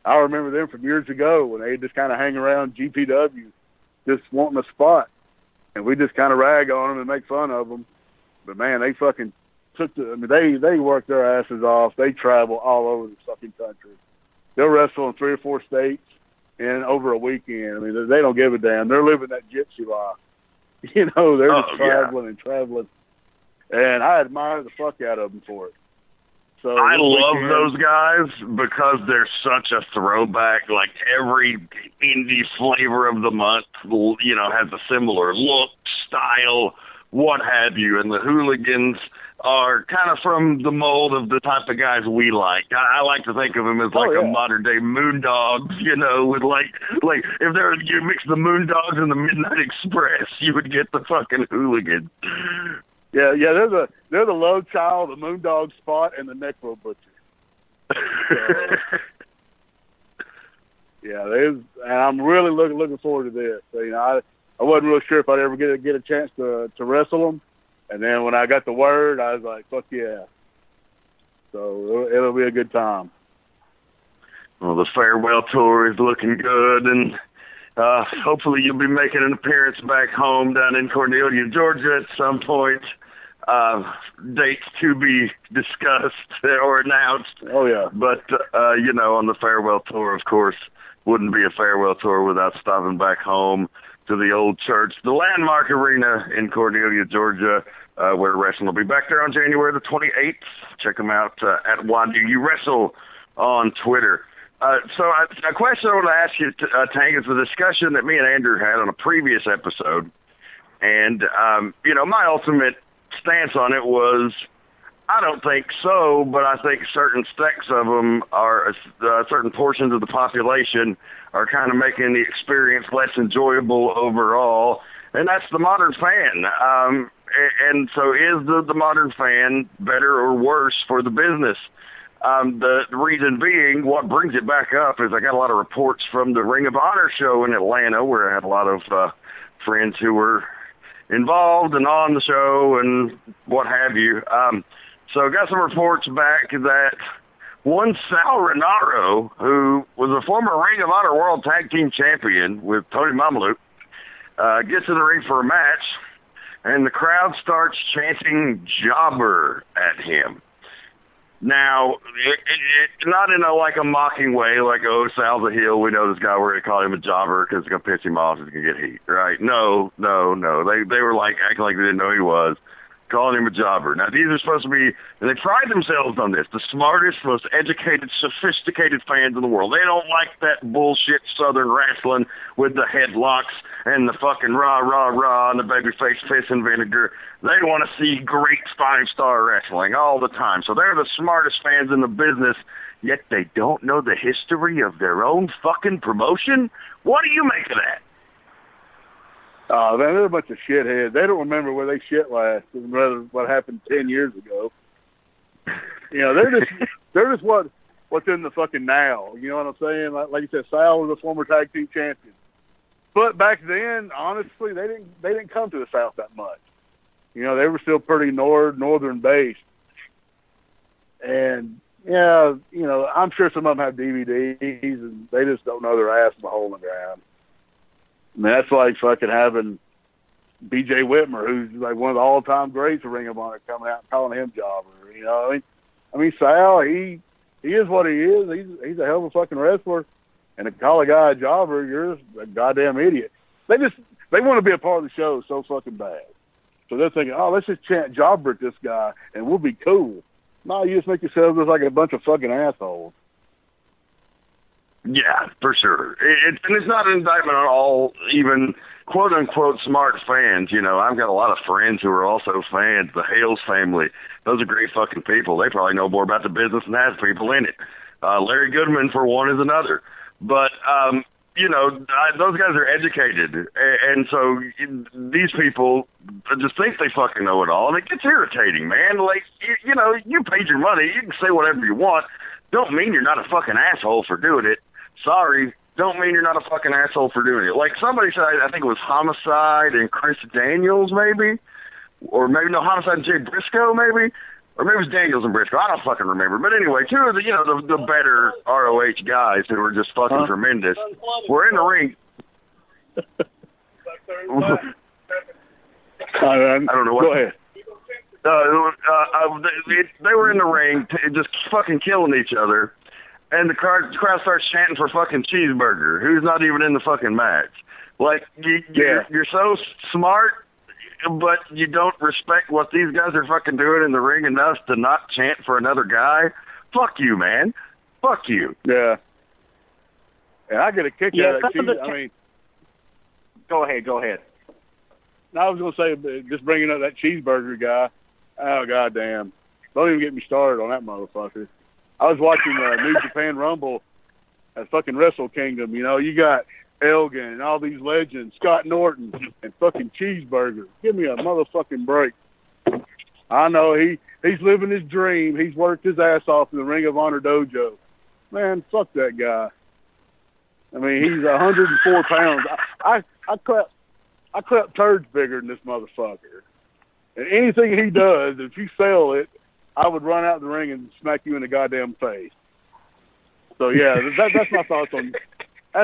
I remember them from years ago when they just kind of hang around GPW just wanting a spot. And we just kind of rag on them and make fun of them. But, man, they fucking they work their asses off. They travel all over the fucking country. They'll wrestle in 3 or 4 states in over a weekend. I mean, they don't give a damn. They're living that gypsy life. You know, they're just traveling and traveling. And I admire the fuck out of them for it. So I love those guys because they're such a throwback. Like every indie flavor of the month, you know, has a similar look, style, what have you. And the Hooligans are kind of from the mold of the type of guys we like. I like to think of them as like a modern day Moondogs, you know, with like if you mix the Moondogs and the Midnight Express, you would get the fucking Hooligans. Yeah, they're the low child, the Moondog Spot, and the Necro Butcher. So, and I'm really looking forward to this. So, you know, I wasn't really sure if I'd ever get a chance to wrestle them, and then when I got the word, I was like, fuck yeah. So it'll be a good time. Well, the farewell tour is looking good, and hopefully you'll be making an appearance back home down in Cornelia, Georgia at some point. Dates to be discussed or announced. Oh, yeah. But, you know, on the farewell tour, of course, wouldn't be a farewell tour without stopping back home to the old church, the Landmark Arena in Cornelia, Georgia, where wrestling will be back there on January the 28th. Check them out at Why Do You Wrestle on Twitter. So a question I want to ask you, Tank, is a discussion that me and Andrew had on a previous episode. And, you know, my ultimate stance on it was I don't think so, but I think certain sects of them are, certain portions of the population are kind of making the experience less enjoyable overall, and that's the modern fan. And so is the modern fan better or worse for the business? The reason being, what brings it back up is I got a lot of reports from the Ring of Honor show in Atlanta, where I had a lot of friends who were involved and on the show and what have you. So I got some reports back that one Sal Renaro, who was a former Ring of Honor World Tag Team Champion with Tony Mamaluke, gets in the ring for a match, and the crowd starts chanting "jobber" at him. Now, not in a mocking way, like, oh, Sal's a heel, we know this guy, we're going to call him a jobber because it's going to piss him off, he's going to get heat, right? No. They were acting like they didn't know he was, calling him a jobber. Now, these are supposed to be, and they pride themselves on this, the smartest, most educated, sophisticated fans in the world. They don't like that bullshit Southern wrestling with the headlocks and the fucking rah, and the babyface piss and vinegar. They want to see great five-star wrestling all the time. So they're the smartest fans in the business, yet they don't know the history of their own fucking promotion? What do you make of that? Oh, man, they're a bunch of shitheads. They don't remember where they shit last, rather what happened 10 years ago. You know, they're just what's in the fucking now. You know what I'm saying? Like you said, Sal was a former tag team champion. But back then, honestly, they didn't come to the South that much. You know, they were still pretty northern based. And yeah, you know, I'm sure some of them have DVDs and they just don't know their ass from a hole in the ground. I mean, that's like fucking having B.J. Whitmer, who's like one of the all-time greats of Ring of Honor, coming out and calling him jobber. You know, I mean, Sal, he is what he is. He's a hell of a fucking wrestler. And to call a guy a jobber, you're a goddamn idiot. They want to be a part of the show so fucking bad. So they're thinking, oh, let's just chant jobber at this guy and we'll be cool. No, you just make yourselves look like a bunch of fucking assholes. Yeah, for sure. And it's not an indictment on all even quote-unquote smart fans. You know, I've got a lot of friends who are also fans. The Hales family, those are great fucking people. They probably know more about the business than has people in it. Larry Goodman, for one, is another. But, you know, those guys are educated. And so these people just think they fucking know it all. And it gets irritating, man. Like, you know, you paid your money. You can say whatever you want. Don't mean you're not a fucking asshole for doing it. Sorry, don't mean you're not a fucking asshole for doing it. Like somebody said, I think it was Homicide and Chris Daniels, maybe, or maybe no, Homicide and Jay Briscoe, maybe, or maybe it was Daniels and Briscoe. I don't fucking remember. But anyway, two of the better ROH guys who were just fucking tremendous were in the ring. I don't know what. Go ahead. They were in the ring, just fucking killing each other. And the crowd starts chanting for fucking Cheeseburger, who's not even in the fucking match. Like, you're so smart, but you don't respect what these guys are fucking doing in the ring enough to not chant for another guy. Fuck you, man. Fuck you. Yeah. And I get a kick out of that. I mean, Go ahead. I was going to say, just bringing up that Cheeseburger guy, oh, goddamn. Don't even get me started on that motherfucker. I was watching New Japan Rumble at fucking Wrestle Kingdom. You know, you got Elgin and all these legends, Scott Norton and fucking Cheeseburger. Give me a motherfucking break. I know he's living his dream. He's worked his ass off in the Ring of Honor dojo. Man, fuck that guy. I mean, he's 104 pounds. I clap turds bigger than this motherfucker. And anything he does, if you sell it, I would run out the ring and smack you in the goddamn face. So yeah, that's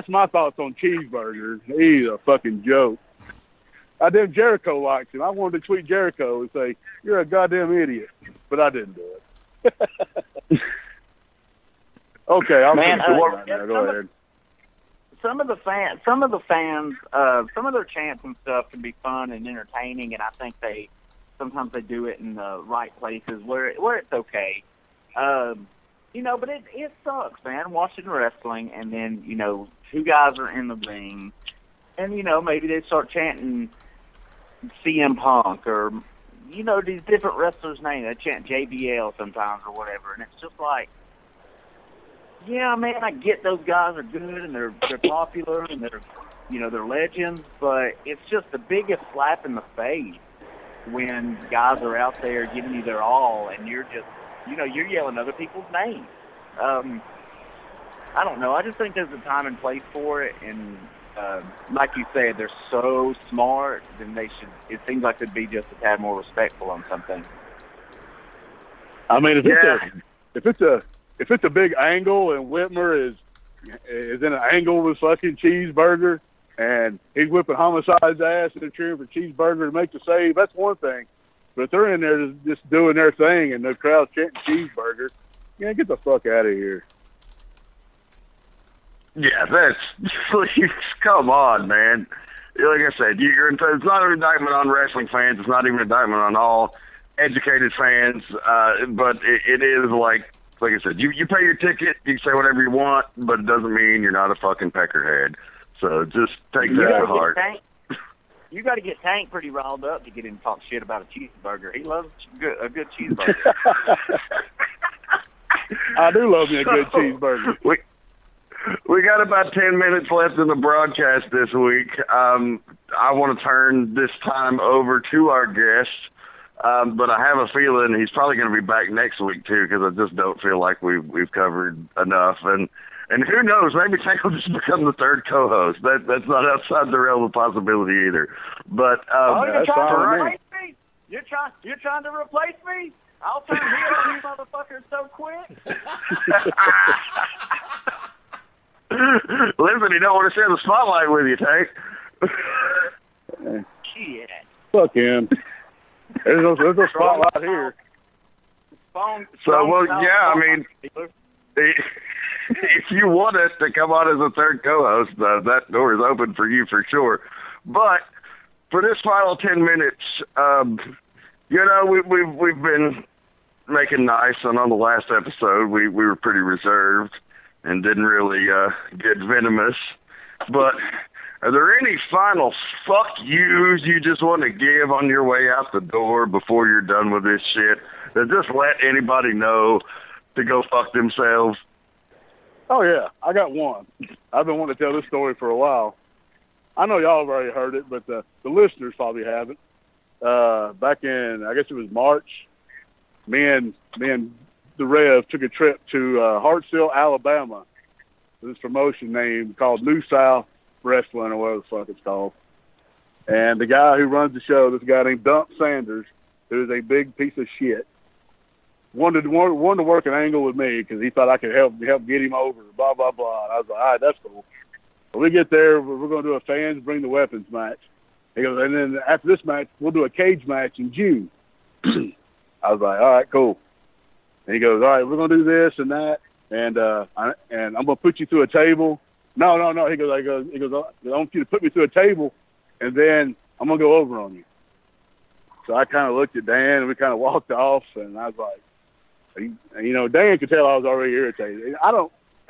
my thoughts on Cheeseburger. He's a fucking joke. Damn Jericho likes him. I wanted to tweet Jericho and say, "You're a goddamn idiot," but I didn't do it. Okay, go ahead. Some of the fans, some of their chants and stuff can be fun and entertaining, and I think sometimes they do it in the right places where it's okay. You know, but it sucks, man, watching wrestling and then, you know, two guys are in the ring and, you know, maybe they start chanting CM Punk or, you know, these different wrestlers' names. They chant JBL sometimes or whatever, and it's just like, yeah, man, I get those guys are good and they're popular and they're legends, but it's just the biggest slap in the face when guys are out there giving you their all and you're just, you're yelling other people's names. I don't know. I just think there's a time and place for it, and like you said, they're so smart, then it seems like they'd be just a tad more respectful on something. I mean, if it's a big angle and Whitmer is in an angle with fucking Cheeseburger and he's whipping Homicide's ass and they're cheering for Cheeseburger to make the save, that's one thing. But if they're in there just doing their thing and the crowd's chanting Cheeseburger, get the fuck out of here. Yeah, please, come on, man. Like I said, it's not an indictment on wrestling fans. It's not even an indictment on all educated fans. But it is like I said, you pay your ticket, you can say whatever you want, but it doesn't mean you're not a fucking peckerhead. So just take that to heart. You got to get Tank pretty riled up to get him to talk shit about a cheeseburger. He loves a good cheeseburger. I do love me a good cheeseburger. We got about 10 minutes left in the broadcast this week. I want to turn this time over to our guest, but I have a feeling he's probably going to be back next week too, because I just don't feel like we've covered enough. And who knows? Maybe Tank will just become the third co-host. That's not outside the realm of possibility either. But you're trying to replace me? You're trying to replace me? I'll turn heel on you motherfuckers so quick. Listen, he don't want to share the spotlight with you, Tank. Shit. Fuck him. There's no spotlight here. I mean, if you want us to come on as a third co-host, that door is open for you for sure. But for this final 10 minutes, we've been making nice, and on the last episode, we were pretty reserved and didn't really get venomous. But are there any final fuck yous you just want to give on your way out the door before you're done with this shit? That just let anybody know to go fuck themselves? Oh, yeah. I got one. I've been wanting to tell this story for a while. I know y'all have already heard it, but the listeners probably haven't. Back in, I guess it was March, me and the Rev took a trip to Hartsville, Alabama. This promotion name called New South Wrestling, or whatever the fuck it's called. And the guy who runs the show, this guy named Dump Sanders, who is a big piece of shit, wanted to work an angle with me because he thought I could help get him over, blah, blah, blah. And I was like, all right, that's cool. When we get there, we're going to do a fans bring the weapons match. He goes, and then after this match, we'll do a cage match in June. I was like, all right, cool. And he goes, all right, we're going to do this and that, and I'm going to put you through a table. No. He goes, I want you to put me through a table, and then I'm going to go over on you. So I kind of looked at Dan, and we kind of walked off, and I was like, Dan could tell I was already irritated.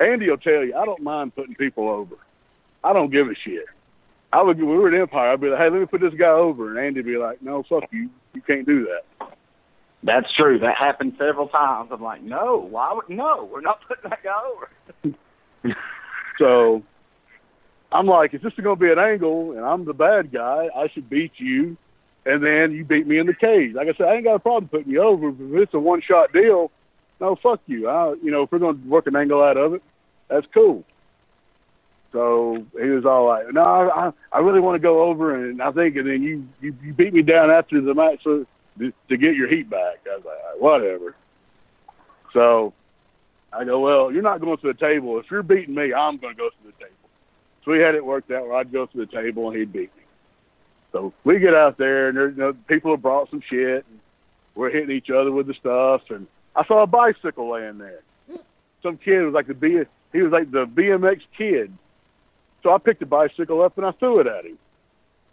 Andy will tell you, I don't mind putting people over. I don't give a shit. When we were at Empire, I'd be like, hey, let me put this guy over, and Andy'd be like, no, fuck you. You can't do that. That's true. That happened several times. I'm like, no, we're not putting that guy over. So I'm like, if this is going to be an angle and I'm the bad guy, I should beat you, and then you beat me in the cage. Like I said, I ain't got a problem putting you over, but if it's a one-shot deal, no, fuck you. If we're going to work an angle out of it, that's cool. So he was all like, no, I really want to go over, and then you beat me down after the match to get your heat back. I was like, all right, whatever. So I go, well, you're not going to the table. If you're beating me, I'm going to go to the table. So we had it worked out where I'd go to the table and he'd beat me. So we get out there, and people have brought some shit, and we're hitting each other with the stuff. And I saw a bicycle laying there. Some kid was like the BMX kid. So I picked the bicycle up and I threw it at him.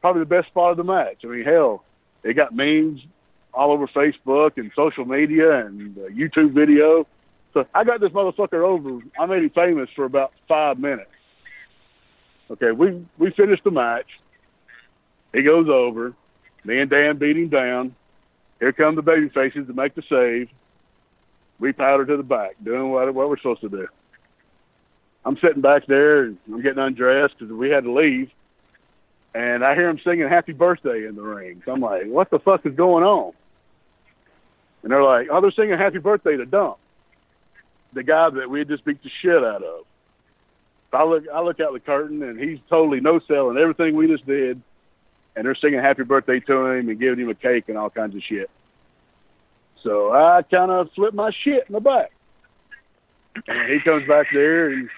Probably the best spot of the match. I mean, hell, it got memes all over Facebook and social media and YouTube video. So I got this motherfucker over. I made him famous for about 5 minutes. Okay, we finished the match. He goes over. Me and Dan beat him down. Here come the baby faces to make the save. We powder to the back, doing what we're supposed to do. I'm sitting back there, and I'm getting undressed because we had to leave. And I hear them singing Happy Birthday in the ring. So I'm like, what the fuck is going on? And they're like, oh, they're singing Happy Birthday to Dump, the guy that we had just beat the shit out of. I look out the curtain, and he's totally no-selling everything we just did. And they're singing Happy Birthday to him and giving him a cake and all kinds of shit. So I kind of flipped my shit in the back. And he comes back there, and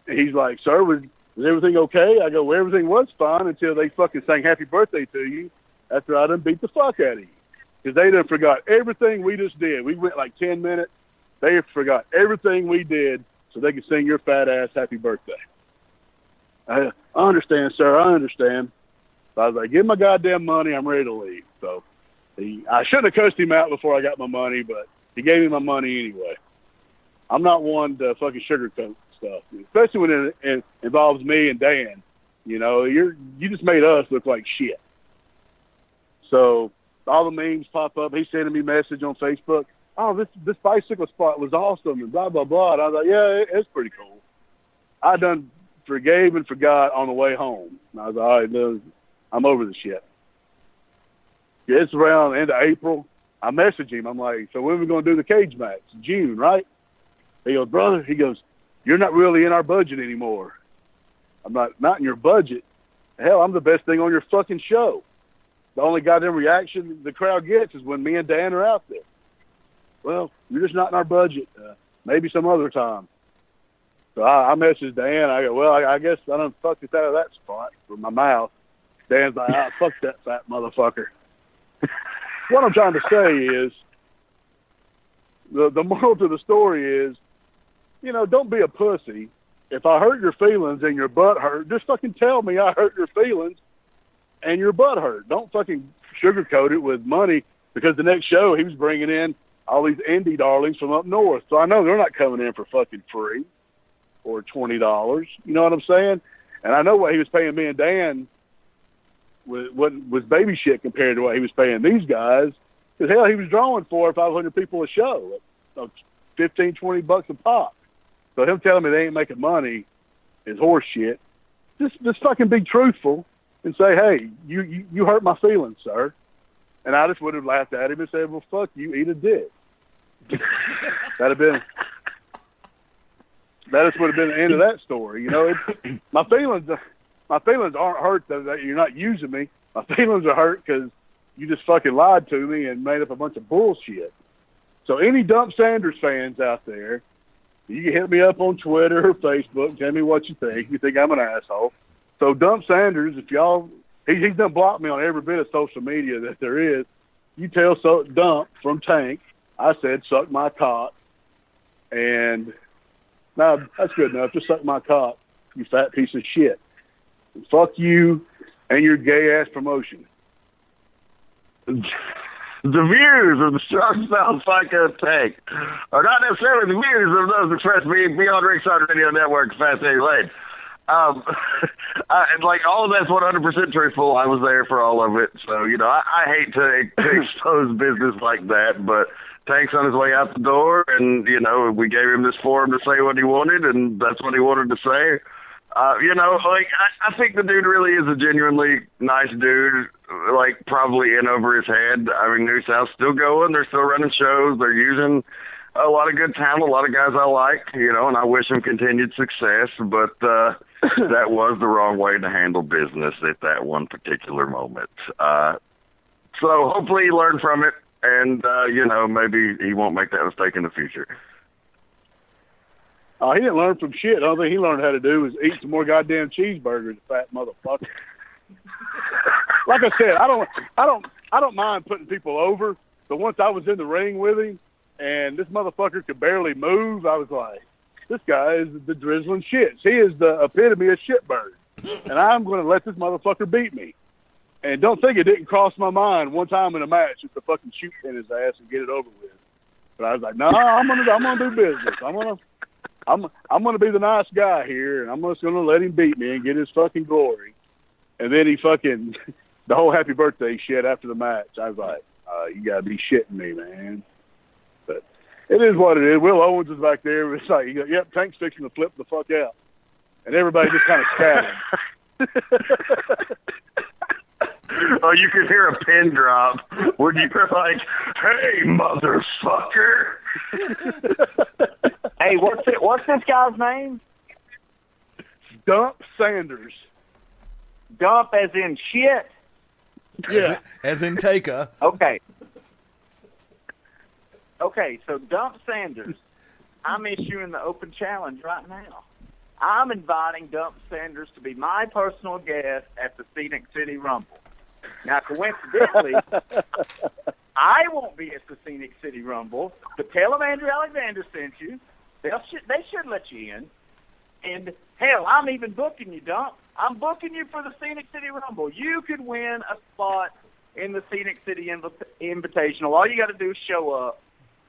he's like, sir, was everything okay? I go, well, everything was fine until they fucking sang Happy Birthday to you after I done beat the fuck out of you. Because they done forgot everything we just did. We went like 10 minutes. They forgot everything we did so they could sing your fat ass Happy Birthday. I understand, sir. I understand. So I was like, give my goddamn money. I'm ready to leave. So I shouldn't have cussed him out before I got my money, but he gave me my money anyway. I'm not one to fucking sugarcoat stuff, especially when it involves me and Dan. You know, you just made us look like shit. So all the memes pop up. He's sending me a message on Facebook. Oh, this bicycle spot was awesome and blah, blah, blah. And I was like, yeah, it's pretty cool. I done forgave and forgot on the way home. And I was like, all right, I'm over the shit. Yeah, it's around the end of April. I message him. I'm like, so when are we going to do the cage match? June, right? He goes, brother, you're not really in our budget anymore. I'm not in your budget. Hell, I'm the best thing on your fucking show. The only goddamn reaction the crowd gets is when me and Dan are out there. Well, you're just not in our budget. Maybe some other time. So I messaged Dan. I go, well, I guess I done fucked it out of that spot with my mouth. Dan's like, fuck that fat motherfucker. What I'm trying to say is, the moral to the story is, you know, don't be a pussy. If I hurt your feelings and your butt hurt, just fucking tell me I hurt your feelings and your butt hurt. Don't fucking sugarcoat it with money, because the next show he was bringing in all these indie darlings from up north. So I know they're not coming in for fucking free or $20. You know what I'm saying? And I know what he was paying me and Dan was baby shit compared to what he was paying these guys. Because hell, he was drawing 400 or 500 people a show at $15, $20 a pop. So him telling me they ain't making money is horse shit. Just fucking be truthful and say, hey, you hurt my feelings, sir. And I just would have laughed at him and said, well, fuck you, eat a dick. That just would have been the end of that story. You know, my feelings aren't hurt that you're not using me. My feelings are hurt because you just fucking lied to me and made up a bunch of bullshit. So any Dump Sanders fans out there, you can hit me up on Twitter or Facebook. Tell me what you think. You think I'm an asshole. So Dump Sanders, if y'all, he's done blocked me on every bit of social media that there is. You tell Dump from Tank, I said, suck my cock. And no, that's good enough. Just suck my cock, you fat piece of shit. And fuck you and your gay-ass promotion. The views of the Strong Style Psycho Tank are not necessarily the views of those expressed beyond Ringside Radio Network, Fast Eddie Layne. Like, all of that's 100% truthful. I was there for all of it. So, you know, I hate to expose business like that, but Tank's on his way out the door, and, you know, we gave him this forum to say what he wanted, and that's what he wanted to say. You know, like, I think the dude really is a genuinely nice dude, like, probably in over his head. I mean, New South's still going. They're still running shows. They're using a lot of good talent, a lot of guys I like, you know, and I wish him continued success, but that was the wrong way to handle business at that one particular moment. So hopefully he learned from it, and, you know, maybe he won't make that mistake in the future. He didn't learn from shit. The only thing he learned how to do is eat some more goddamn cheeseburgers, fat motherfucker. Like I said, I don't mind putting people over, but once I was in the ring with him and this motherfucker could barely move, I was like, this guy is the drizzling shits. He is the epitome of shitbird, and I'm going to let this motherfucker beat me. And don't think it didn't cross my mind one time in a match just to fucking shoot in his ass and get it over with. But I was like, no, I'm gonna do business. I'm gonna be the nice guy here, and I'm just gonna let him beat me and get his fucking glory. And then he fucking the whole happy birthday shit after the match. I was like, You got to be shitting me, man. But it is what it is. Will Owens is back there. It's like, yep, Tank's fixing to flip the fuck out. And everybody just kind of scattered. Oh, you could hear a pin drop when you were like, "Hey, motherfucker!" Hey, what's this guy's name? Dump Sanders. Dump as in shit. Yeah. As in take a. Okay. Okay, so Dump Sanders, I'm issuing the open challenge right now. I'm inviting Dump Sanders to be my personal guest at the Scenic City Rumble. Now, coincidentally, I won't be at the Scenic City Rumble, but tell them Andrew Alexander sent you. They should let you in. And, hell, I'm even booking you, Dump. I'm booking you for the Scenic City Rumble. You could win a spot in the Scenic City Invitational. All you got to do is show up,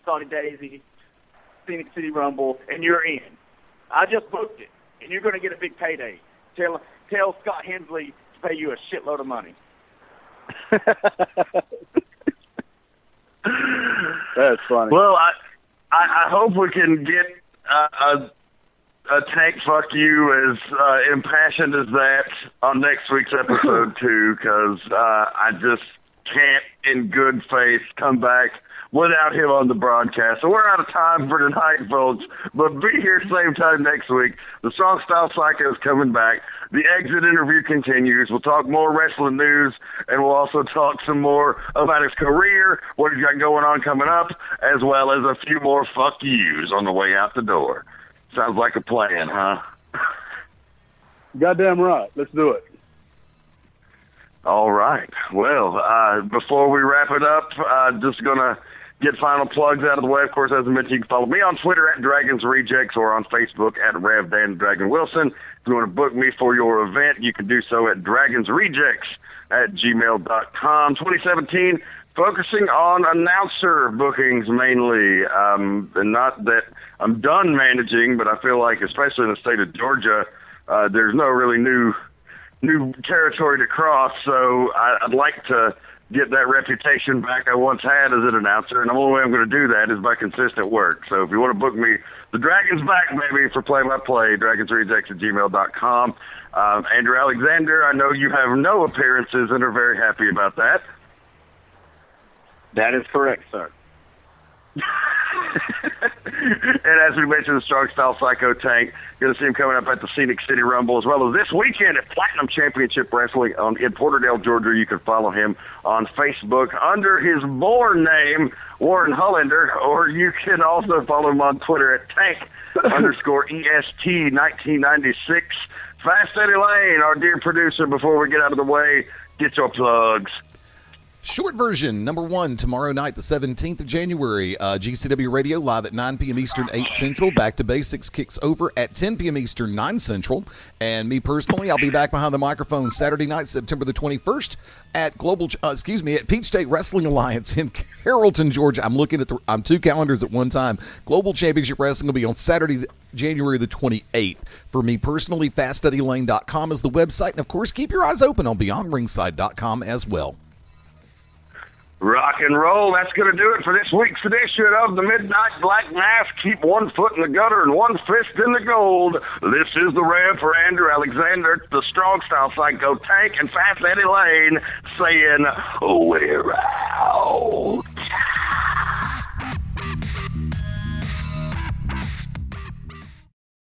Saudi Daisy, Scenic City Rumble, and you're in. I just booked it, and you're going to get a big payday. Tell Scott Hensley to pay you a shitload of money. That's funny. Well, I hope we can get a Tank fuck you as impassioned as that on next week's episode too, because I just can't, in good faith, come back without him on the broadcast. So we're out of time for tonight, folks. But be here same time next week. The Strong Style Psycho is coming back. The exit interview continues. We'll talk more wrestling news, and we'll also talk some more about his career, what he's got going on coming up, as well as a few more fuck yous on the way out the door. Sounds like a plan, huh? Goddamn right. Let's do it. All right. Well, before we wrap it up, just going to get final plugs out of the way. Of course, as I mentioned, you can follow me on Twitter at Dragons Rejects or on Facebook at RevDanDragonWilson. If you want to book me for your event, you can do so at dragonsrejects@gmail.com. 2017, focusing on announcer bookings mainly. And not that I'm done managing, but I feel like, especially in the state of Georgia, there's no really new territory to cross, so I'd like to get that reputation back I once had as an announcer, and the only way I'm going to do that is by consistent work. So if you want to book me, the Dragon's back, baby, for play-by-play, dragonsrejects@gmail.com. Andrew Alexander, I know you have no appearances and are very happy about that. That is correct, sir. And as we mentioned, the Strong Style Psycho Tank, going to see him coming up at the Scenic City Rumble, as well as this weekend at Platinum Championship Wrestling in Porterdale, Georgia. You can follow him on Facebook under his born name, Warren Hullander, or you can also follow him on Twitter at Tank_EST1996. Fast Eddie Layne, our dear producer, before we get out of the way, get your plugs. Short version, number 1, tomorrow night, the 17th of January, GCW Radio, live at 9 p.m. Eastern, 8 Central. Back to Basics kicks over at 10 p.m. Eastern, 9 Central. And me personally, I'll be back behind the microphone Saturday night, September the 21st, at at Peach State Wrestling Alliance in Carrollton, Georgia. I'm looking at I'm 2 calendars at one time. Global Championship Wrestling will be on Saturday, January the 28th. For me personally, FastEddieLane.com is the website. And, of course, keep your eyes open on BeyondRingside.com as well. Rock and roll. That's going to do it for this week's edition of the Midnight Black Mass. Keep one foot in the gutter and one fist in the gold. This is the Rev for Andrew Alexander, the Strong Style Psycho Tank, and Fast Eddie Layne saying, we're out.